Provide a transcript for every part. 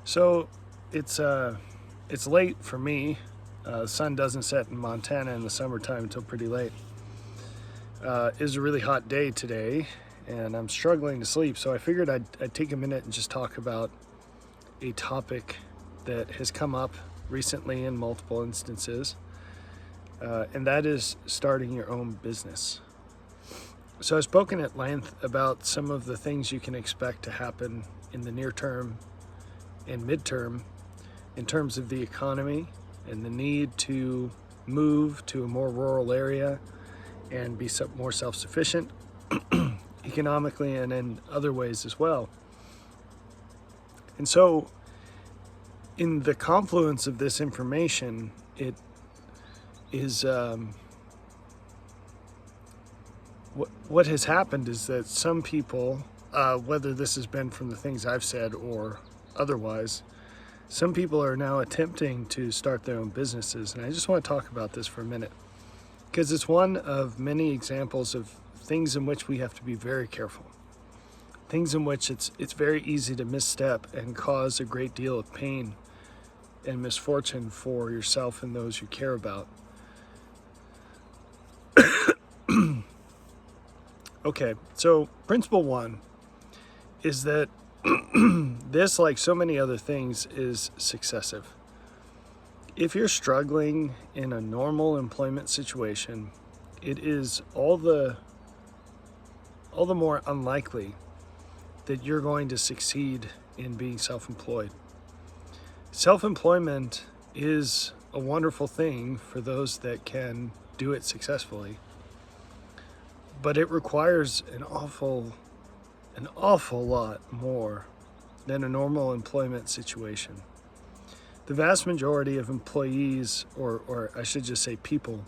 So it's late for me. The sun doesn't set in Montana in the summertime until pretty late. It was a really hot day today, and I'm struggling to sleep. So I figured I'd take a minute and just talk about a topic that has come up recently in multiple instances, and that is starting your own business. So I've spoken at length about some of the things you can expect to happen in the near term and midterm in terms of the economy and the need to move to a more rural area and be more self-sufficient economically and in other ways as well. And so in the confluence of this information, it is what has happened is that some people, whether this has been from the things I've said or otherwise, some people are now attempting to start their own businesses. And I just want to talk about this for a minute because it's one of many examples of things in which we have to be very careful. Things in which it's very easy to misstep and cause a great deal of pain and misfortune for yourself and those you care about. Okay, so principle one is that this, like so many other things, is successive. If you're struggling in a normal employment situation, it is all the more unlikely that you're going to succeed in being self-employed. Self-employment is a wonderful thing for those that can do it successfully, but it requires an awful lot more than a normal employment situation. The vast majority of employees, or I should just say people,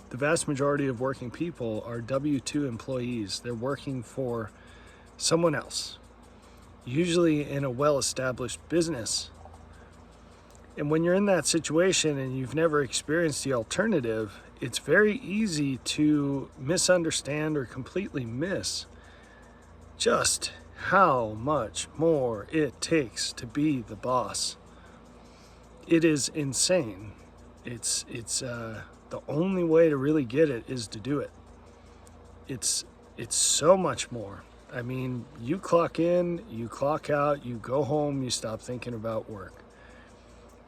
the vast majority of working people are W-2 employees. They're working for someone else, usually in a well-established business. And when you're in that situation and you've never experienced the alternative, it's very easy to misunderstand or completely miss just how much more it takes to be the boss. It is insane. It's the only way to really get it is to do it. It's so much more. I mean, you clock in, you clock out, you go home, you stop thinking about work.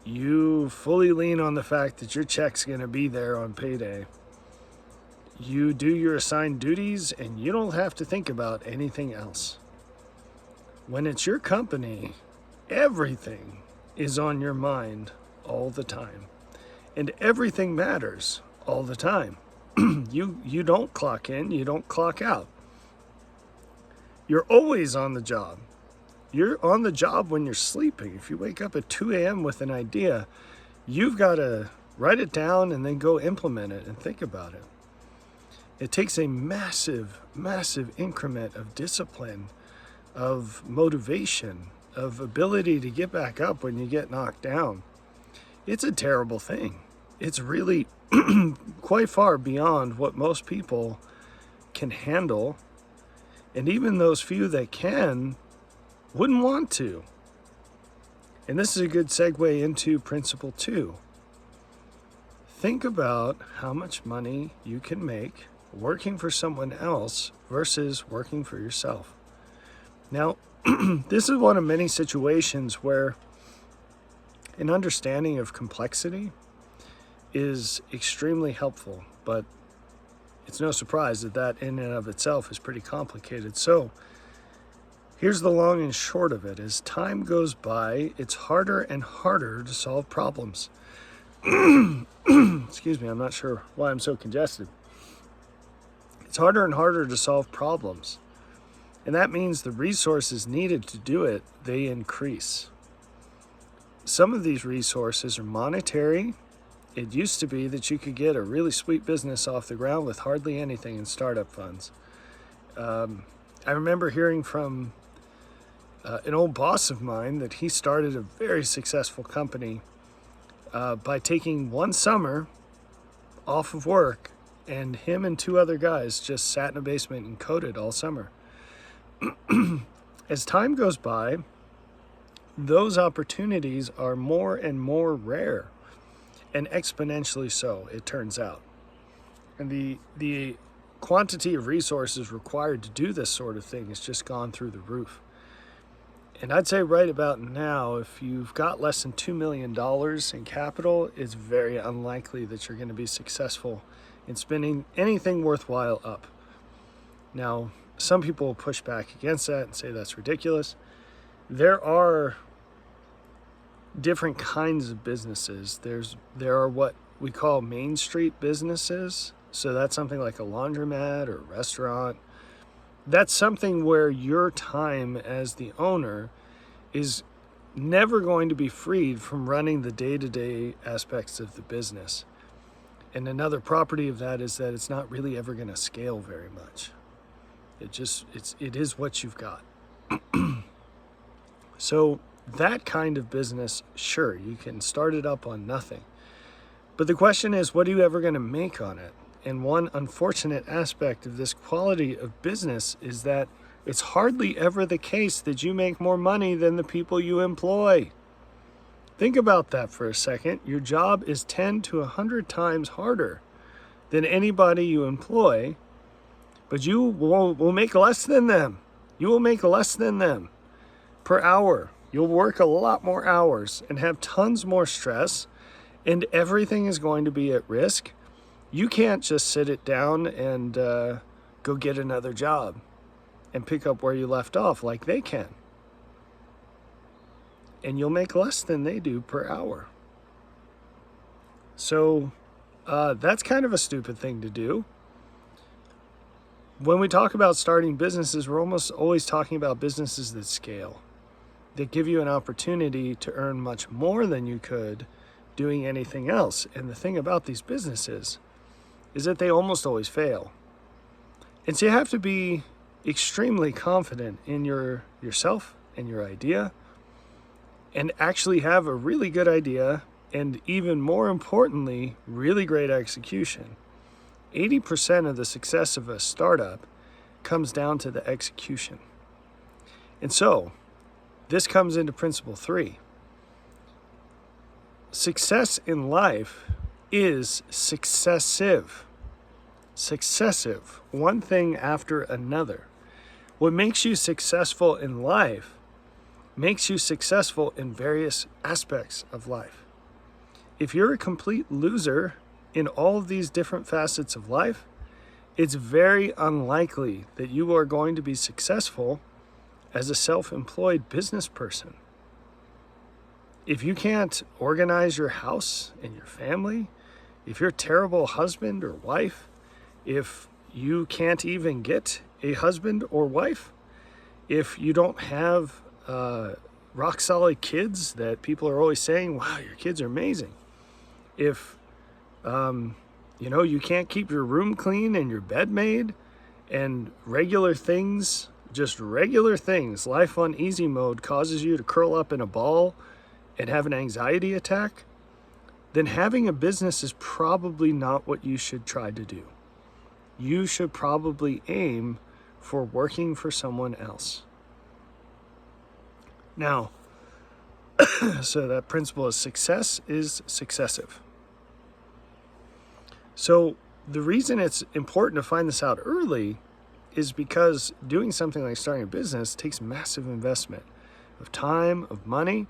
You fully lean on the fact that your check's going to be there on payday. You do your assigned duties and you don't have to think about anything else. When it's your company, everything is on your mind all the time. And everything matters all the time. You don't clock in, you don't clock out. You're always on the job. You're on the job when you're sleeping. If you wake up at 2 a.m. with an idea, you've got to write it down and then go implement it and think about it. It takes a massive, massive increment of discipline, of motivation, of ability to get back up when you get knocked down. It's a terrible thing. It's really quite far beyond what most people can handle. And even those few that can wouldn't want to. And this is a good segue into principle 2. Think about how much money you can make working for someone else versus working for yourself. Now, this is one of many situations where an understanding of complexity is extremely helpful, but it's no surprise that in and of itself is pretty complicated. So here's the long and short of it. As time goes by, it's harder and harder to solve problems. Excuse me, I'm not sure why I'm so congested. It's harder and harder to solve problems. And that means the resources needed to do it, they increase. Some of these resources are monetary. It used to be that you could get a really sweet business off the ground with hardly anything in startup funds. I remember hearing from an old boss of mine that he started a very successful company by taking one summer off of work, and him and 2 other guys just sat in a basement and coded all summer. As time goes by, those opportunities are more and more rare, and exponentially so, it turns out. And the quantity of resources required to do this sort of thing has just gone through the roof. And I'd say right about now, if you've got less than $2 million in capital, it's very unlikely that you're going to be successful in spinning anything worthwhile up. Now, some people will push back against that and say that's ridiculous. There are different kinds of businesses. There are what we call Main Street businesses. So that's something like a laundromat or a restaurant. That's something where your time as the owner is never going to be freed from running the day-to-day aspects of the business. And another property of that is that it's not really ever going to scale very much. It is what you've got. So that kind of business, sure, you can start it up on nothing. But the question is, what are you ever going to make on it? And one unfortunate aspect of this quality of business is that it's hardly ever the case that you make more money than the people you employ. Think about that for a second. Your job is 10 to 100 times harder than anybody you employ, but you will make less than them. You will make less than them per hour. You'll work a lot more hours and have tons more stress, and everything is going to be at risk. You can't just sit it down and go get another job and pick up where you left off like they can. And you'll make less than they do per hour. So that's kind of a stupid thing to do. When we talk about starting businesses, we're almost always talking about businesses that scale, that give you an opportunity to earn much more than you could doing anything else. And the thing about these businesses is that they almost always fail. And so you have to be extremely confident in yourself and your idea, and actually have a really good idea, and even more importantly, really great execution. 80% of the success of a startup comes down to the execution. And so this comes into principle 3. Success in life is successive. Successive, one thing after another. What makes you successful in life makes you successful in various aspects of life. If you're a complete loser in all of these different facets of life, it's very unlikely that you are going to be successful as a self-employed business person. If you can't organize your house and your family, if you're a terrible husband or wife, if you can't even get a husband or wife, if you don't have rock solid kids that people are always saying, wow, your kids are amazing. If, you can't keep your room clean and your bed made and regular things, just regular things, life on easy mode causes you to curl up in a ball and have an anxiety attack, then having a business is probably not what you should try to do. You should probably aim for working for someone else. Now, so that principle of success is successive. So the reason it's important to find this out early is because doing something like starting a business takes massive investment of time, of money,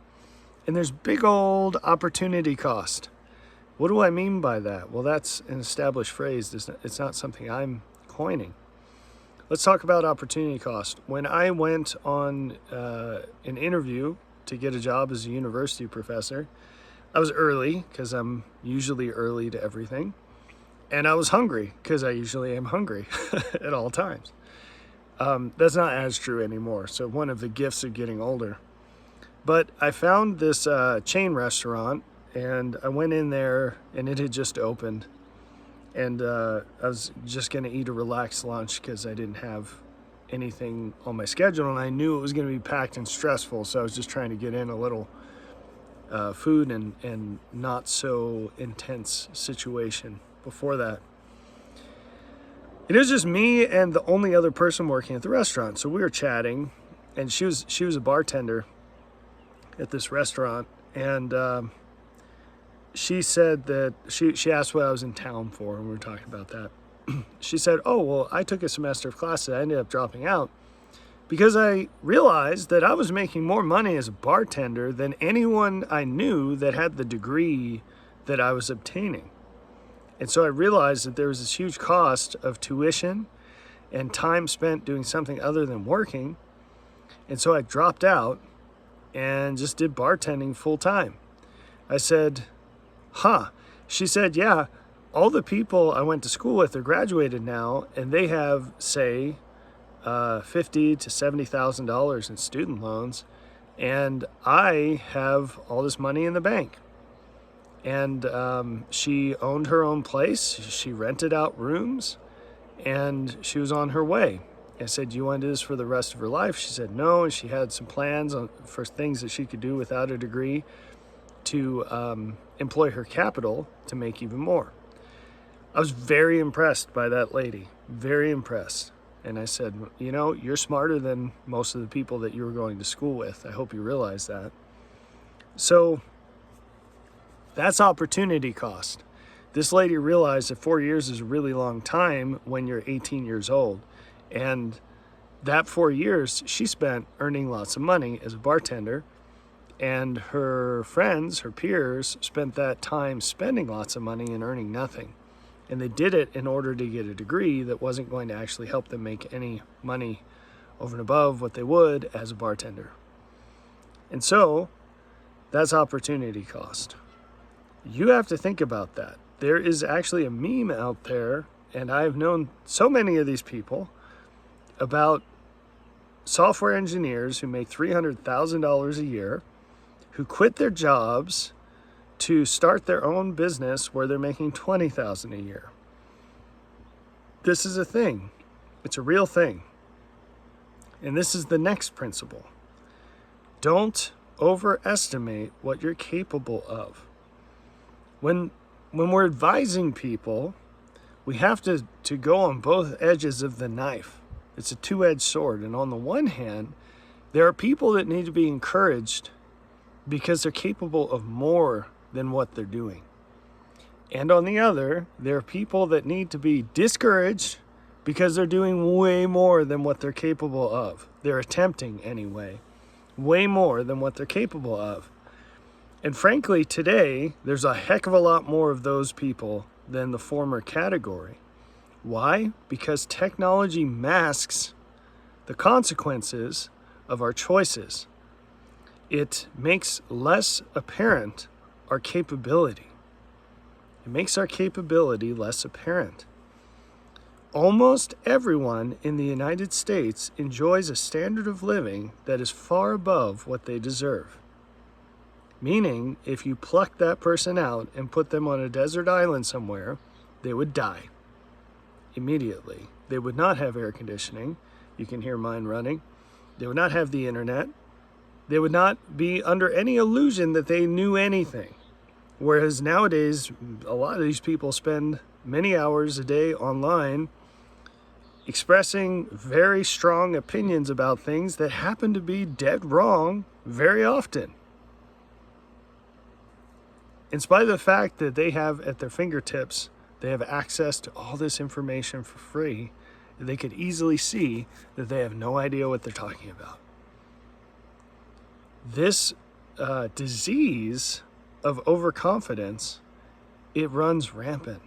and there's big old opportunity cost. What do I mean by that? Well, that's an established phrase. It's not something I'm coining. Let's talk about opportunity cost. When I went on an interview to get a job as a university professor, I was early because I'm usually early to everything. And I was hungry because I usually am hungry at all times. That's not as true anymore. So one of the gifts of getting older. But I found this chain restaurant, and I went in there, and it had just opened. And I was just going to eat a relaxed lunch because I didn't have anything on my schedule, and I knew it was going to be packed and stressful. So I was just trying to get in a little food and not so intense situation before that. It was just me and the only other person working at the restaurant. So we were chatting, and she was a bartender. at this restaurant, and she said that she asked what I was in town for, and we were talking about that. She said, oh, well, I took a semester of classes. I ended up dropping out because I realized that I was making more money as a bartender than anyone I knew that had the degree that I was obtaining. And so I realized that there was this huge cost of tuition and time spent doing something other than working. And so I dropped out and just did bartending full time. I said, huh. She said, yeah, all the people I went to school with are graduated now, and they have, say, $50,000 to $70,000 in student loans, and I have all this money in the bank. And she owned her own place. She rented out rooms, and she was on her way. I said, do you want to do this for the rest of her life? She said no, and she had some plans for things that she could do without a degree to employ her capital to make even more. I was very impressed by that lady, very impressed. And I said, you know, you're smarter than most of the people that you were going to school with. I hope you realize that. So that's opportunity cost. This lady realized that 4 years is a really long time when you're 18 years old. And that 4 years she spent earning lots of money as a bartender, and her friends, her peers, spent that time spending lots of money and earning nothing. And they did it in order to get a degree that wasn't going to actually help them make any money over and above what they would as a bartender. And so that's opportunity cost. You have to think about that. There is actually a meme out there, and I've known so many of these people, about software engineers who make $300,000 a year, who quit their jobs to start their own business where they're making $20,000 a year. This is a thing. It's a real thing. And this is the next principle. Don't overestimate what you're capable of. When we're advising people, we have to go on both edges of the knife. It's a two-edged sword. And on the one hand, there are people that need to be encouraged because they're capable of more than what they're doing. And on the other, there are people that need to be discouraged because they're doing way more than what they're capable of. They're attempting anyway, way more than what they're capable of. And frankly, today, there's a heck of a lot more of those people than the former category. Why? Because technology masks the consequences of our choices. It makes less apparent our capability. It makes our capability less apparent. Almost everyone in the United States enjoys a standard of living that is far above what they deserve. Meaning, if you pluck that person out and put them on a desert island somewhere, they would die immediately. They would not have air conditioning. You can hear mine running. They would not have the internet. They would not be under any illusion that they knew anything. Whereas nowadays, a lot of these people spend many hours a day online expressing very strong opinions about things that happen to be dead wrong very often. In spite of the fact that they have at their fingertips, they have access to all this information for free, they could easily see that they have no idea what they're talking about. This disease of overconfidence, it runs rampant.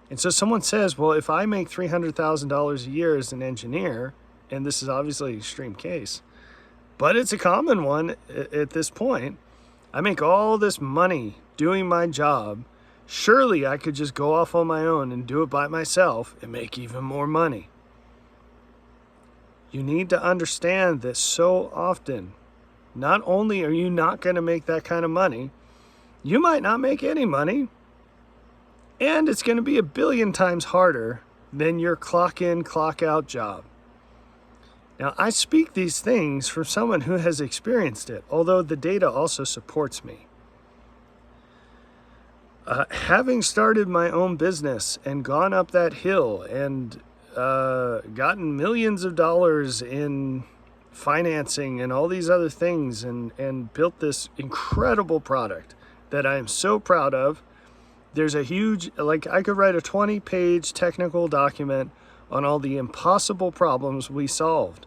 And so someone says, well, if I make $300,000 a year as an engineer, and this is obviously an extreme case, but it's a common one at this point, I make all this money doing my job, surely I could just go off on my own and do it by myself and make even more money. You need to understand that so often, not only are you not going to make that kind of money, you might not make any money, and it's going to be 1 billion times harder than your clock in, clock out job. Now, I speak these things from someone who has experienced it, although the data also supports me. Having started my own business and gone up that hill and gotten millions of dollars in financing and all these other things and built this incredible product that I am so proud of. There's a huge, like, I could write a 20-page technical document on all the impossible problems we solved.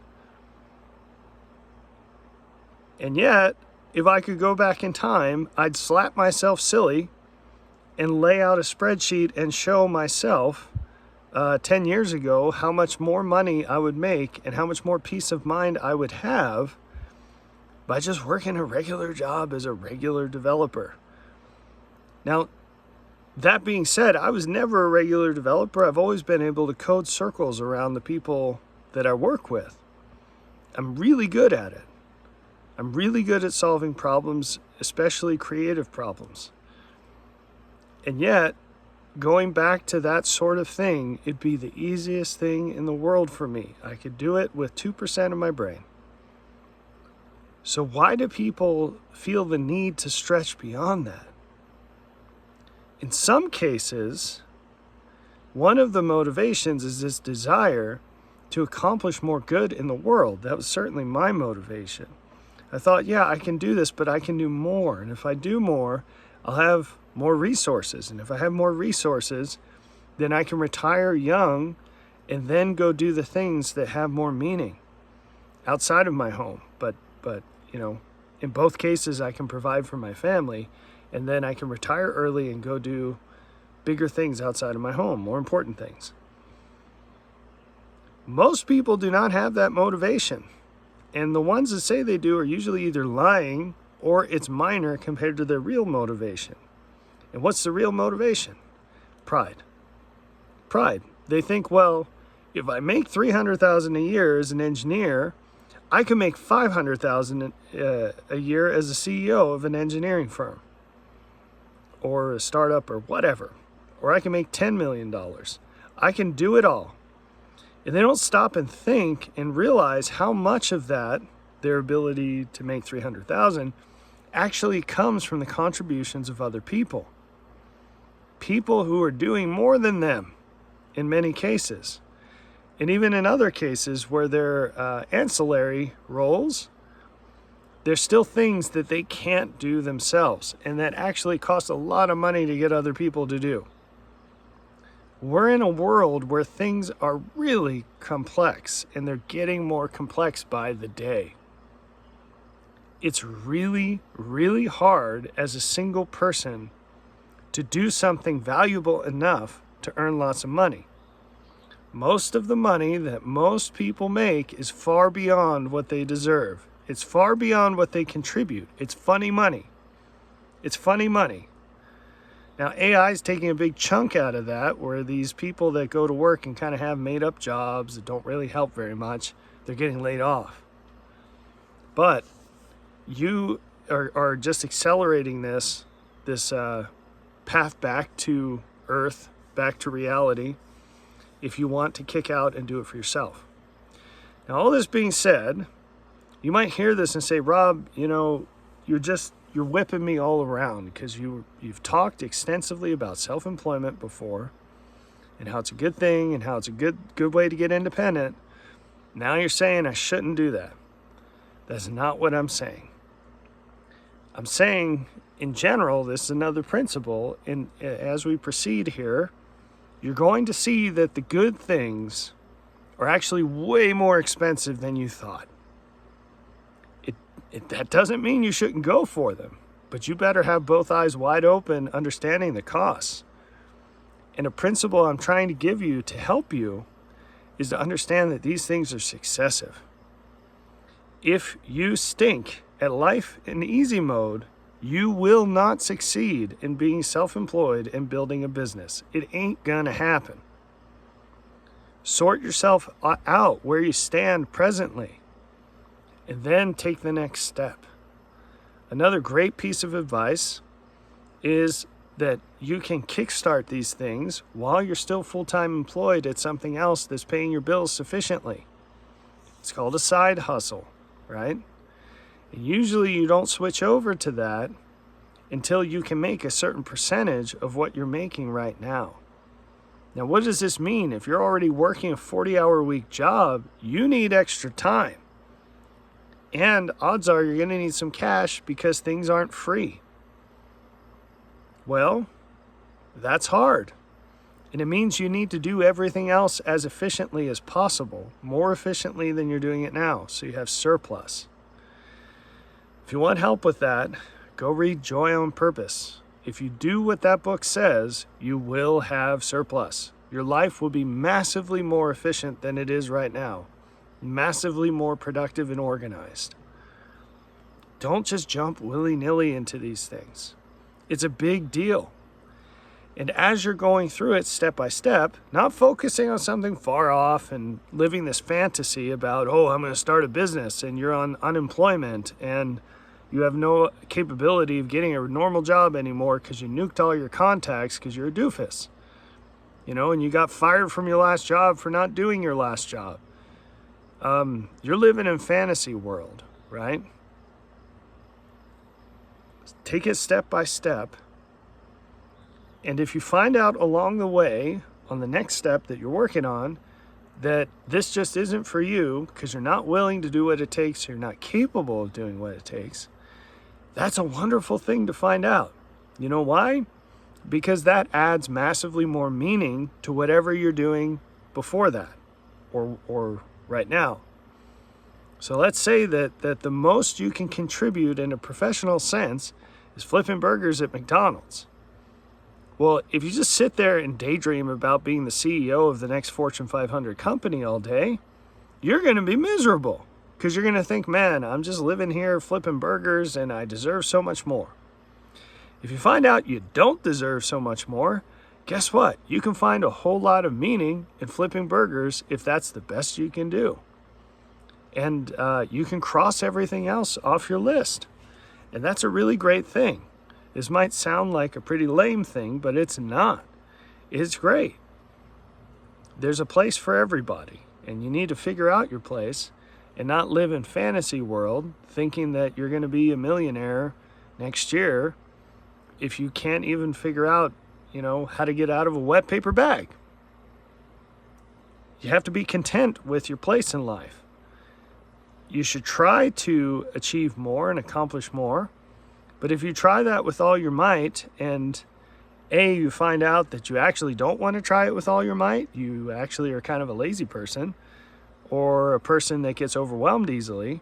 And yet, if I could go back in time, I'd slap myself silly and lay out a spreadsheet and show myself 10 years ago how much more money I would make and how much more peace of mind I would have by just working a regular job as a regular developer. Now, that being said, I was never a regular developer. I've always been able to code circles around the people that I work with. I'm really good at it. I'm really good at solving problems, especially creative problems. And yet, going back to that sort of thing, it'd be the easiest thing in the world for me. I could do it with 2% of my brain. So why do people feel the need to stretch beyond that? In some cases, one of the motivations is this desire to accomplish more good in the world. That was certainly my motivation. I thought, yeah, I can do this, but I can do more. And if I do more, I'll have more resources. And if I have more resources, then I can retire young and then go do the things that have more meaning outside of my home. But you know, in both cases, I can provide for my family, and then I can retire early and go do bigger things outside of my home, more important things. Most people do not have that motivation. And the ones that say they do are usually either lying or it's minor compared to their real motivation. And what's the real motivation? Pride. Pride. They think, well, if I make $300,000 a year as an engineer, I can make $500,000 a year as a CEO of an engineering firm or a startup or whatever. Or I can make $10 million. I can do it all. And they don't stop and think and realize how much of that, their ability to make $300,000, actually comes from the contributions of other people. People who are doing more than them in many cases. And even in other cases where they're ancillary roles, there's still things that they can't do themselves and that actually cost a lot of money to get other people to do. We're in a world where things are really complex, and they're getting more complex by the day. It's really, really hard as a single person to do something valuable enough to earn lots of money. Most of the money that most people make is far beyond what they deserve. It's far beyond what they contribute. It's funny money. It's funny money. Now, AI is taking a big chunk out of that, where these people that go to work and kind of have made-up jobs that don't really help very much, they're getting laid off. But you are just accelerating this path back to earth, back to reality, if you want to kick out and do it for yourself. Now, all this being said, you might hear this and say, Rob, you know, you're whipping me all around because you've talked extensively about self-employment before and how it's a good thing and how it's a good way to get independent. Now you're saying I shouldn't do that. That's not what I'm saying. I'm saying, in general, this is another principle. And as we proceed here, you're going to see that the good things are actually way more expensive than you thought. That doesn't mean you shouldn't go for them, but you better have both eyes wide open, understanding the costs. And a principle I'm trying to give you to help you is to understand that these things are successive. If you stink at life in easy mode, you will not succeed in being self-employed and building a business. It ain't gonna happen. Sort yourself out where you stand presently, and then take the next step. Another great piece of advice is that you can kickstart these things while you're still full-time employed at something else that's paying your bills sufficiently. It's called a side hustle, right? And usually you don't switch over to that until you can make a certain percentage of what you're making right now. Now, what does this mean? If you're already working a 40-hour-a-week job, you need extra time. And odds are you're going to need some cash because things aren't free. Well, that's hard. And it means you need to do everything else as efficiently as possible, more efficiently than you're doing it now, so you have surplus. If you want help with that, go read Joy on Purpose. If you do what that book says, you will have surplus. Your life will be massively more efficient than it is right now, massively more productive and organized. Don't just jump willy-nilly into these things. It's a big deal. And as you're going through it step by step, not focusing on something far off and living this fantasy about, oh, I'm going to start a business and you're on unemployment and you have no capability of getting a normal job anymore because you nuked all your contacts because you're a doofus. And you got fired from your last job for not doing your last job. You're living in fantasy world, right? Take it step by step. And if you find out along the way, on the next step that you're working on, that this just isn't for you because you're not willing to do what it takes, you're not capable of doing what it takes, that's a wonderful thing to find out. You know why? Because that adds massively more meaning to whatever you're doing before that or right now. So let's say that the most you can contribute in a professional sense is flipping burgers at McDonald's. Well, if you just sit there and daydream about being the CEO of the next Fortune 500 company all day, you're going to be miserable because you're going to think, man, I'm just living here flipping burgers and I deserve so much more. If you find out you don't deserve so much more, guess what? You can find a whole lot of meaning in flipping burgers if that's the best you can do. And you can cross everything else off your list. And that's a really great thing. This might sound like a pretty lame thing, but it's not. It's great. There's a place for everybody, and you need to figure out your place and not live in fantasy world thinking that you're going to be a millionaire next year if you can't even figure out, how to get out of a wet paper bag. You have to be content with your place in life. You should try to achieve more and accomplish more. But if you try that with all your might and you find out that you actually don't want to try it with all your might, you actually are kind of a lazy person or a person that gets overwhelmed easily,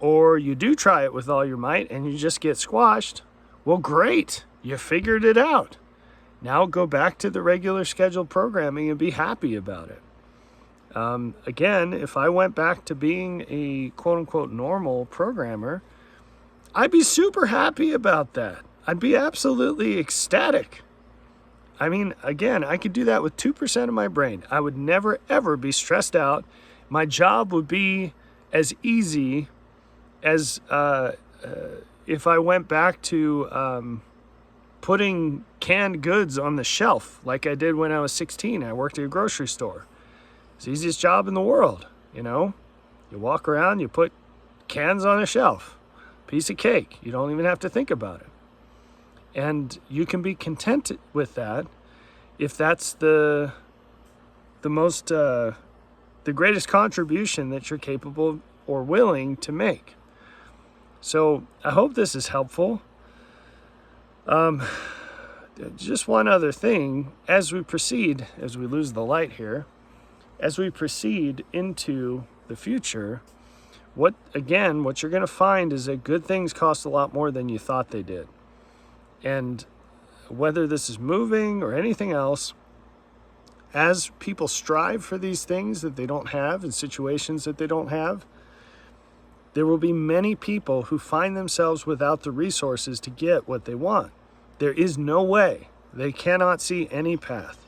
or you do try it with all your might and you just get squashed, well, great, you figured it out. Now go back to the regular scheduled programming and be happy about it. Again, if I went back to being a quote-unquote normal programmer, I'd be super happy about that. I'd be absolutely ecstatic. I mean, again, I could do that with 2% of my brain. I would never, ever be stressed out. My job would be as easy as if I went back to putting canned goods on the shelf like I did when I was 16. I worked at a grocery store. It's the easiest job in the world, You walk around, you put cans on a shelf. Piece of cake. You don't even have to think about it. And you can be content with that if that's the greatest contribution that you're capable or willing to make. So I hope this is helpful. Just one other thing, as we lose the light here, as we proceed into the future, what you're going to find is that good things cost a lot more than you thought they did. And whether this is moving or anything else, as people strive for these things that they don't have in situations that they don't have, there will be many people who find themselves without the resources to get what they want. There is no way. They cannot see any path.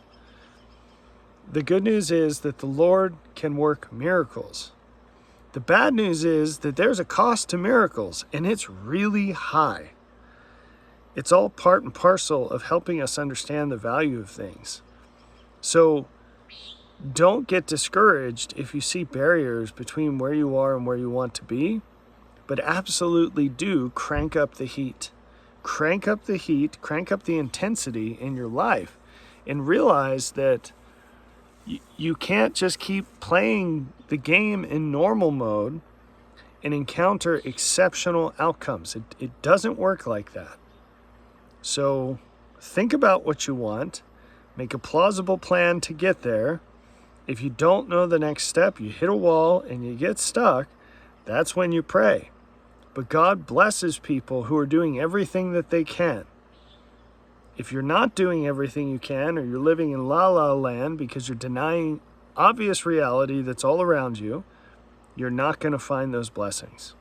The good news is that the Lord can work miracles. The bad news is that there's a cost to miracles, and it's really high. It's all part and parcel of helping us understand the value of things. So don't get discouraged if you see barriers between where you are and where you want to be, but absolutely do crank up the heat. Crank up the heat, crank up the intensity in your life, and realize that you can't just keep playing the game in normal mode and encounter exceptional outcomes. It doesn't work like that. So think about what you want, make a plausible plan to get there. If you don't know the next step, you hit a wall and you get stuck, that's when you pray. But God blesses people who are doing everything that they can. If you're not doing everything you can, or you're living in la-la land because you're denying obvious reality that's all around you, you're not going to find those blessings.